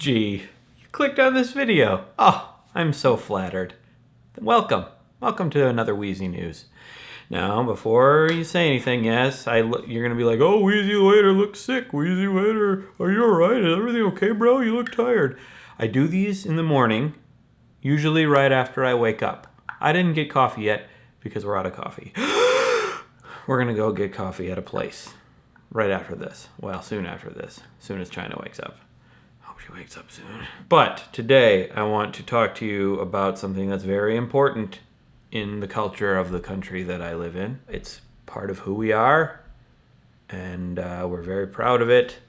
Gee, you clicked on this video. Oh, I'm so flattered. Welcome. Welcome to another WheezyNews. Now, before you say anything, yes, you're going to be like, oh, Wheezy Waiter looks sick. Wheezy Waiter, are you alright? Is everything okay, bro? You look tired. I do these in the morning, usually right after I wake up. I didn't get coffee yet because we're out of coffee. We're going to go get coffee at a place right after this. Well, soon after this. Soon as China wakes up. She wakes up soon. But today I want to talk to you about something that's very important in the culture of the country that I live in. It's part of who we are, and we're very proud of it.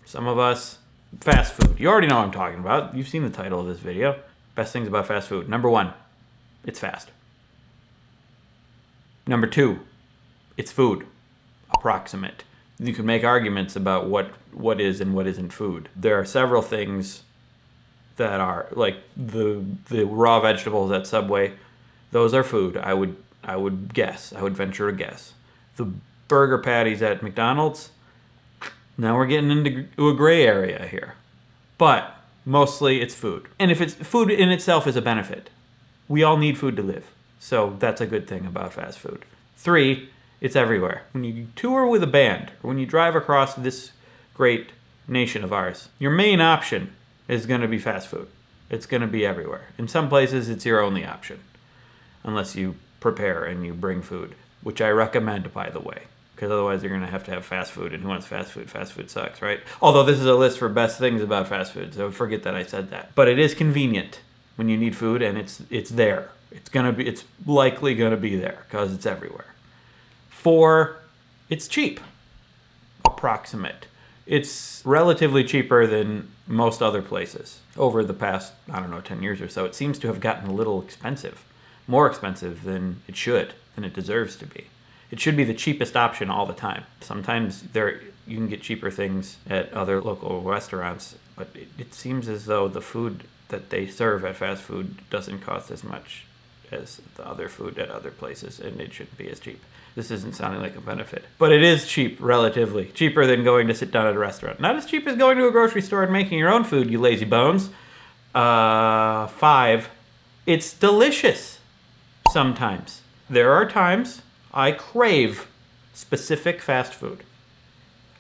Some of us. Fast food. You already know what I'm talking about. You've seen the title of this video. Best things about fast food. Number 1, it's fast. Number 2, it's food. Approximate. You can make arguments about what is and what isn't food. There are several things that are, like the raw vegetables at Subway, those are food. I would venture a guess. The burger patties at McDonald's, now we're getting into a gray area here. But mostly it's food. And if it's food in itself is a benefit. We all need food to live. So that's a good thing about fast food. 3, it's everywhere. When you tour with a band, or when you drive across this great nation of ours, your main option is going to be fast food. It's going to be everywhere. In some places, it's your only option, unless you prepare and you bring food, which I recommend, by the way, because otherwise you're going to have fast food, and who wants fast food? Fast food sucks, right? Although this is a list for best things about fast food, so forget that I said that. But it is convenient when you need food, and it's there. It's likely going to be there because it's everywhere. 4, it's cheap. Approximate. It's relatively cheaper than most other places. Over the past, 10 years or so, it seems to have gotten a little expensive. More expensive than it should, than it deserves to be. It should be the cheapest option all the time. Sometimes you can get cheaper things at other local restaurants, but it seems as though the food that they serve at fast food doesn't cost as much as the other food at other places, and it shouldn't be as cheap. This isn't sounding like a benefit. But it is cheap, relatively. Cheaper than going to sit down at a restaurant. Not as cheap as going to a grocery store and making your own food, you lazy bones. 5, it's delicious. Sometimes. There are times I crave specific fast food.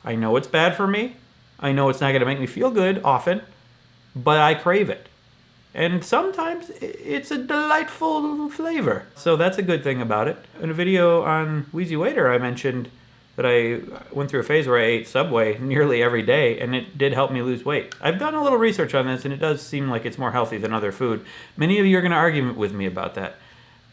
I know it's bad for me. I know it's not going to make me feel good often, but I crave it. And sometimes it's a delightful flavor. So that's a good thing about it. In a video on Wheezy Waiter, I mentioned that I went through a phase where I ate Subway nearly every day, and it did help me lose weight. I've done a little research on this, and it does seem like it's more healthy than other food. Many of you are going to argue with me about that.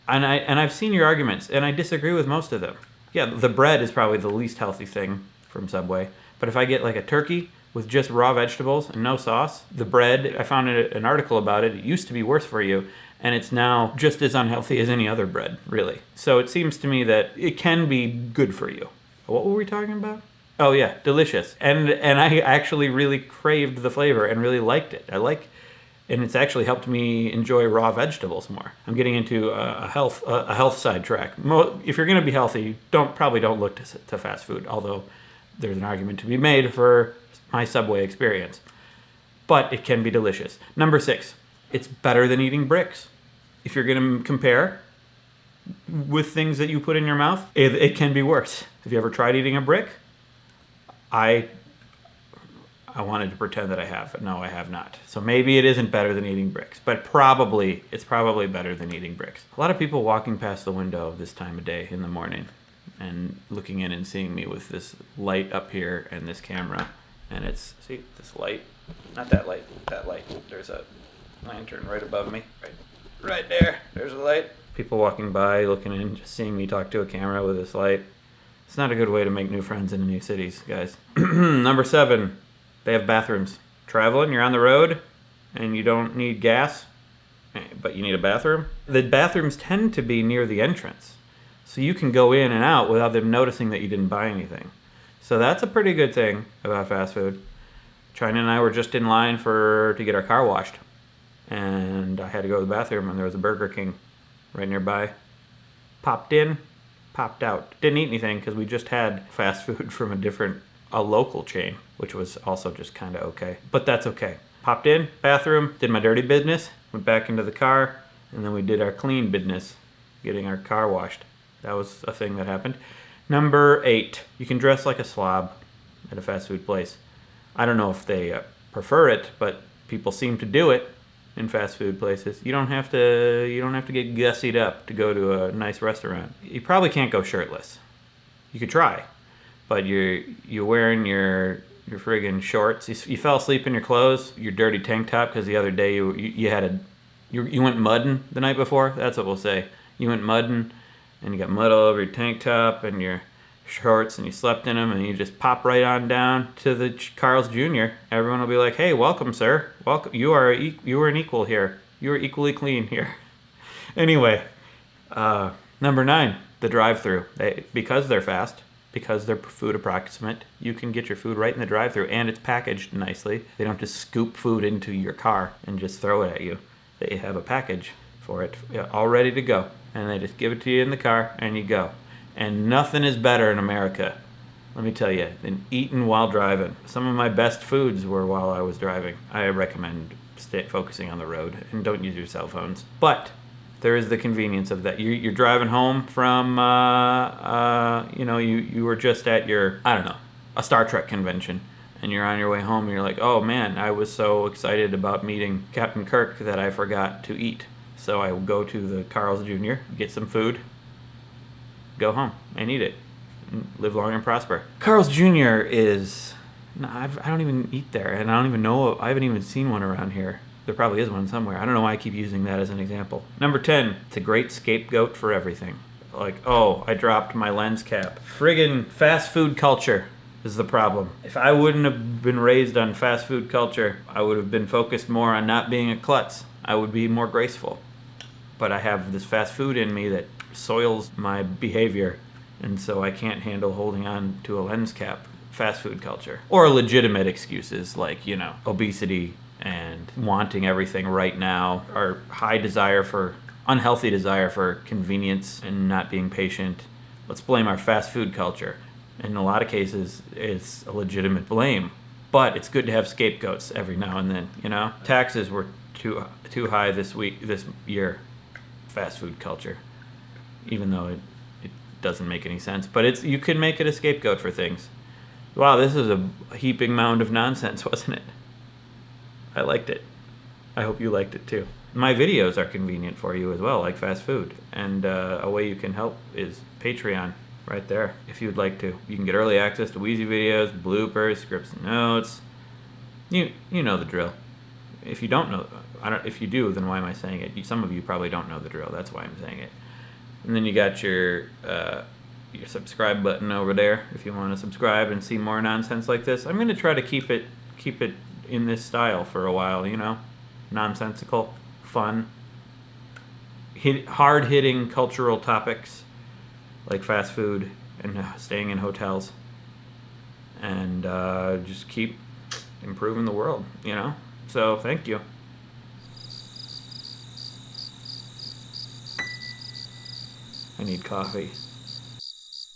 And I've seen your arguments, and I disagree with most of them. Yeah, the bread is probably the least healthy thing from Subway. But if I get like a turkey with just raw vegetables and no sauce, the bread, I found an article about it. It used to be worse for you, and it's now just as unhealthy as any other bread, really. So it seems to me that it can be good for you. What were we talking about? Oh yeah, delicious. And I actually really craved the flavor and really liked it. And it's actually helped me enjoy raw vegetables more. I'm getting into a health sidetrack. If you're going to be healthy, probably don't look to fast food, although there's an argument to be made for my Subway experience. But it can be delicious. Number 6, it's better than eating bricks. If you're going to compare with things that you put in your mouth, it can be worse. Have you ever tried eating a brick? I wanted to pretend that I have, but no, I have not. So maybe it isn't better than eating bricks, but it's probably better than eating bricks. A lot of people walking past the window this time of day in the morning and looking in and seeing me with this light up here and this camera. And see this light? Not that light, that light. There's a lantern right above me. Right there. There's a light. People walking by, looking in, just seeing me talk to a camera with this light. It's not a good way to make new friends in new cities, guys. Number 7, they have bathrooms. Traveling, you're on the road, and you don't need gas, but you need a bathroom. The bathrooms tend to be near the entrance, so you can go in and out without them noticing that you didn't buy anything. So that's a pretty good thing about fast food. China and I were just in line to get our car washed, and I had to go to the bathroom, and there was a Burger King right nearby. Popped in, popped out. Didn't eat anything because we just had fast food from a local chain, which was also just kind of okay. But that's okay. Hopped in, bathroom, did my dirty business, went back into the car, and then we did our clean business, getting our car washed. That was a thing that happened. Number 8, you can dress like a slob at a fast food place. I don't know if they prefer it, but people seem to do it in fast food places. You don't have to get gussied up to go to a nice restaurant. You probably can't go shirtless. You could try, but you're wearing your friggin' shorts. You fell asleep in your clothes, your dirty tank top, because the other day you went mudding the night before. That's what we'll say. You went mudding, and you got mud all over your tank top and your shorts, and you slept in them, and you just pop right on down to the Carl's Jr. Everyone will be like, "Hey, welcome, sir. Welcome. You are an equal here. You are equally clean here." Anyway, number 9, the drive-thru. Because they're fast, because they're food approximate, you can get your food right in the drive-thru, and it's packaged nicely. They don't just scoop food into your car and just throw it at you. They have a package for it, all ready to go, and they just give it to you in the car, and you go. And nothing is better in America, let me tell you, than eating while driving. Some of my best foods were while I was driving. I recommend focusing on the road and don't use your cell phones. But there is the convenience of that. You're driving home from, you were just at your, I don't know, a Star Trek convention. And you're on your way home and you're like, oh man, I was so excited about meeting Captain Kirk that I forgot to eat. So I go to the Carl's Jr., get some food, go home and eat it. Live long and prosper. Carl's Jr. is, I don't even eat there, and I don't even know, I haven't even seen one around here. There probably is one somewhere. I don't know why I keep using that as an example. Number 10, it's a great scapegoat for everything. Like, oh, I dropped my lens cap. Friggin' fast food culture is the problem. If I wouldn't have been raised on fast food culture, I would have been focused more on not being a klutz. I would be more graceful. But I have this fast food in me that soils my behavior, and so I can't handle holding on to a lens cap. Fast food culture. Or legitimate excuses like, obesity and wanting everything right now, or unhealthy desire for convenience and not being patient. Let's blame our fast food culture. In a lot of cases, it's a legitimate blame, but it's good to have scapegoats every now and then, Taxes were too high this year. Fast food culture, even though it doesn't make any sense, but you can make it a scapegoat for things. Wow, this is a heaping mound of nonsense, wasn't it? I liked it. I hope you liked it too. My videos are convenient for you as well, like fast food, and a way you can help is Patreon, right there. If you'd like to, you can get early access to Wheezy videos, bloopers, scripts and notes. You know the drill. If you don't know, if you do, then why am I saying it? Some of you probably don't know the drill. That's why I'm saying it. And then you got your subscribe button over there if you want to subscribe and see more nonsense like this. I'm going to try to keep it in this style for a while, nonsensical, fun, hard-hitting cultural topics like fast food and staying in hotels, and just keep improving the world, So thank you. I need coffee.